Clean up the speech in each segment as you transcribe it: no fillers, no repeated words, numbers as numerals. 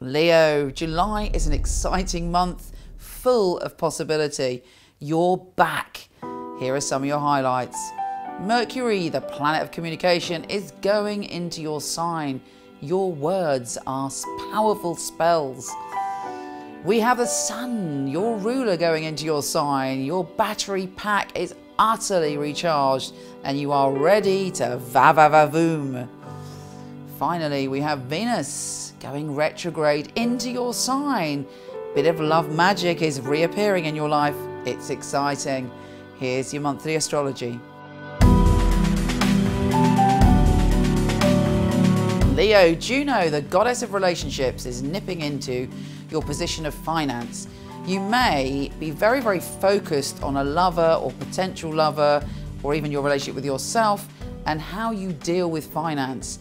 Leo, July is an exciting month full of possibility. You're back. Here are some of your highlights. Mercury, the planet of communication, is going into your sign. Your words are powerful spells. We have the sun, your ruler, going into your sign. Your battery pack is utterly recharged and you are ready to Vavava Voom. Finally, we have Venus going retrograde into your sign. Bit of love magic is reappearing in your life. It's exciting. Here's your monthly astrology. Leo, Juno, the goddess of relationships, is nipping into your position of finance. You may be very, very focused on a lover or potential lover, or even your relationship with yourself and how you deal with finance.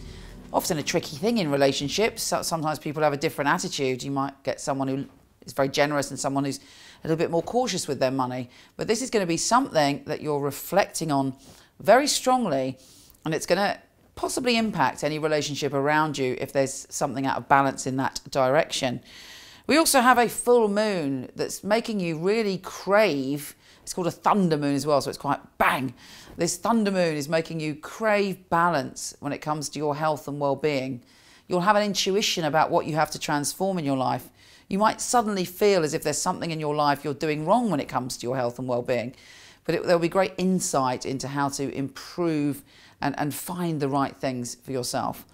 Often a tricky thing in relationships. Sometimes people have a different attitude. You might get someone who is very generous and someone who's a little bit more cautious with their money. But this is going to be something that you're reflecting on very strongly, and it's going to possibly impact any relationship around you if there's something out of balance in that direction. We also have a full moon that's making you really crave. It's called a thunder moon as well, so it's quite bang. This thunder moon is making you crave balance when it comes to your health and well-being. You'll have an intuition about what you have to transform in your life. You might suddenly feel as if there's something in your life you're doing wrong when it comes to your health and well-being. But there'll be great insight into how to improve and find the right things for yourself.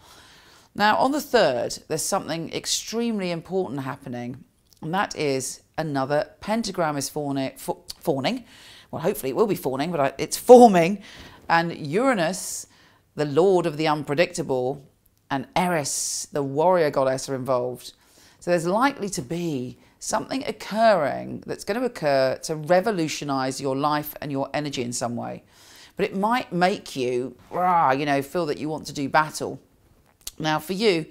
Now, on the 3rd, there's something extremely important happening, and that is another pentagram is forming. Well, hopefully it will be forming, but it's forming. And Uranus, the lord of the unpredictable, and Eris, the warrior goddess, are involved. So there's likely to be something occurring that's going to occur to revolutionize your life and your energy in some way. But it might make you, feel that you want to do battle. Now, for you,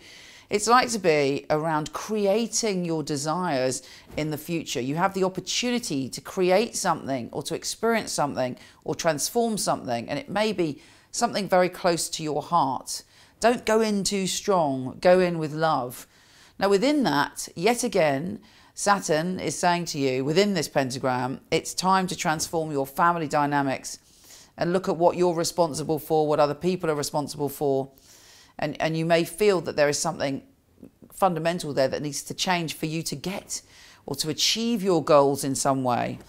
it's like to be around creating your desires in the future. You have the opportunity to create something or to experience something or transform something, and it may be something very close to your heart. Don't go in too strong. Go in with love. Now, within that, yet again, Saturn is saying to you, within this pentagram, it's time to transform your family dynamics and look at what you're responsible for, what other people are responsible for. And you may feel that there is something fundamental there that needs to change for you to get or to achieve your goals in some way.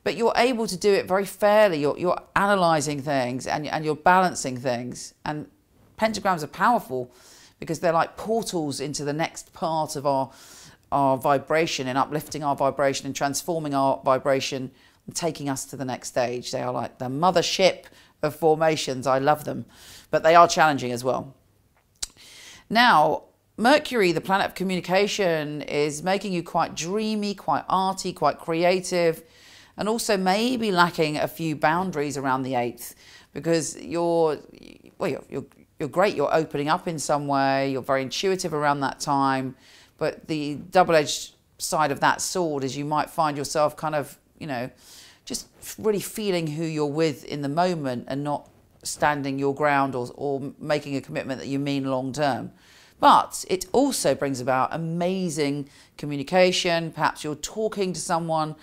But you're able to do it very fairly. You're analysing things and you're balancing things. And pentagrams are powerful because they're like portals into the next part of our vibration and uplifting our vibration and transforming our vibration and taking us to the next stage. They are like the mothership of formations. I love them, but they are challenging as well. Now, Mercury, the planet of communication, is making you quite dreamy, quite arty, quite creative, and also maybe lacking a few boundaries around the 8th because you're great. You're opening up in some way. You're very intuitive around that time. But the double-edged side of that sword is you might find yourself kind of, just really feeling who you're with in the moment and not standing your ground or making a commitment that you mean long term. But it also brings about amazing communication. Perhaps you're talking to someone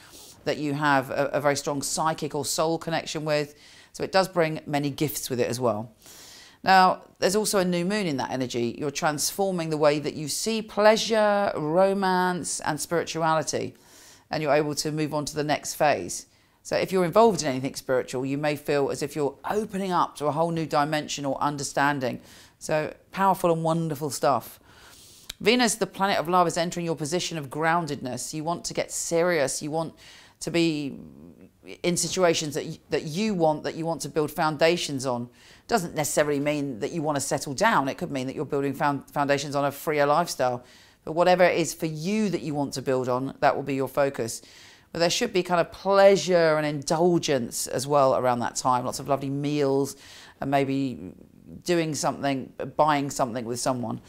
that you have a very strong psychic or soul connection with. So it does bring many gifts with it as well. Now, there's also a new moon in that energy. You're transforming the way that you see pleasure, romance, and spirituality, and you're able to move on to the next phase. So if you're involved in anything spiritual, you may feel as if you're opening up to a whole new dimension or understanding. So powerful and wonderful stuff. Venus, the planet of love, is entering your position of groundedness. You want to get serious. You want to be in situations that you want to build foundations on. Doesn't necessarily mean that you want to settle down. It could mean that you're building foundations on a freer lifestyle. But whatever it is for you that you want to build on, that will be your focus. But there should be kind of pleasure and indulgence as well around that time. Lots of lovely meals and maybe doing something, buying something with someone.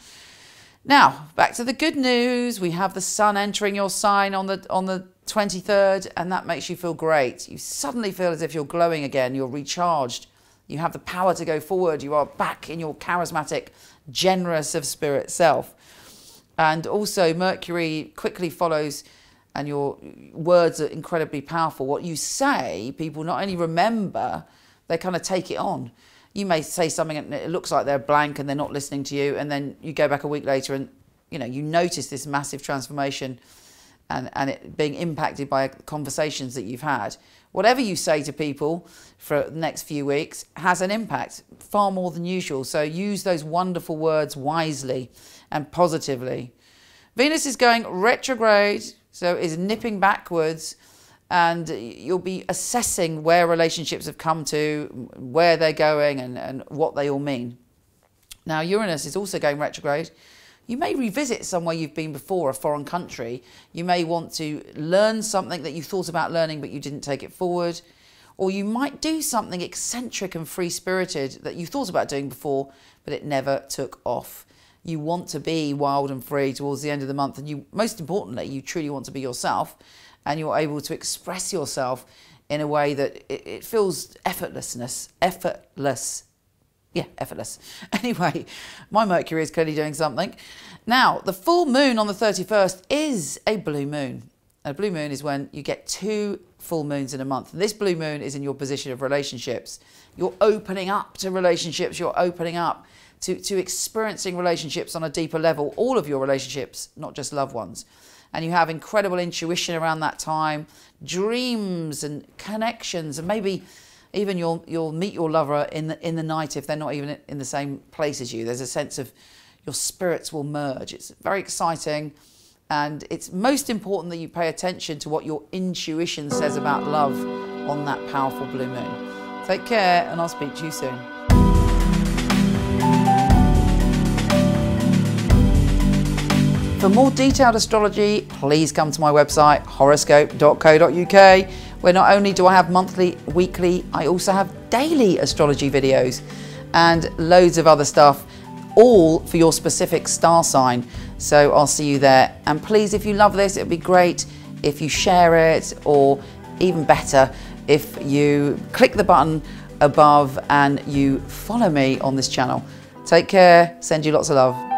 Now, back to the good news. We have the sun entering your sign on the 23rd, and that makes you feel great. You suddenly feel as if you're glowing again. You're recharged. You have the power to go forward. You are back in your charismatic, generous of spirit self. And also Mercury quickly follows, and your words are incredibly powerful. What you say, people not only remember, they kind of take it on. You may say something and it looks like they're blank and they're not listening to you, and then you go back a week later and you notice this massive transformation and it being impacted by conversations that you've had. Whatever you say to people for the next few weeks has an impact, far more than usual. So use those wonderful words wisely and positively. Venus is going retrograde, so is nipping backwards, and you'll be assessing where relationships have come to, where they're going, and what they all mean. Now, Uranus is also going retrograde. You may revisit somewhere you've been before, a foreign country. You may want to learn something that you thought about learning but you didn't take it forward. Or you might do something eccentric and free-spirited that you thought about doing before but it never took off. You want to be wild and free towards the end of the month, and most importantly, you truly want to be yourself, and you're able to express yourself in a way that it feels effortless. Yeah, effortless. Anyway, my Mercury is clearly doing something. Now, the full moon on the 31st is a blue moon. A blue moon is when you get 2 full moons in a month. And this blue moon is in your position of relationships. You're opening up to relationships. You're opening up to experiencing relationships on a deeper level. All of your relationships, not just loved ones. And you have incredible intuition around that time, dreams and connections, and maybe even you'll meet your lover in the night if they're not even in the same place as you. There's a sense of your spirits will merge. It's very exciting, and it's most important that you pay attention to what your intuition says about love on that powerful blue moon. Take care, and I'll speak to you soon. For more detailed astrology, please come to my website, horoscope.co.uk, where not only do I have monthly, weekly, I also have daily astrology videos and loads of other stuff, all for your specific star sign. So I'll see you there. And please, if you love this, it'd be great if you share it, or even better, if you click the button above and you follow me on this channel. Take care, send you lots of love.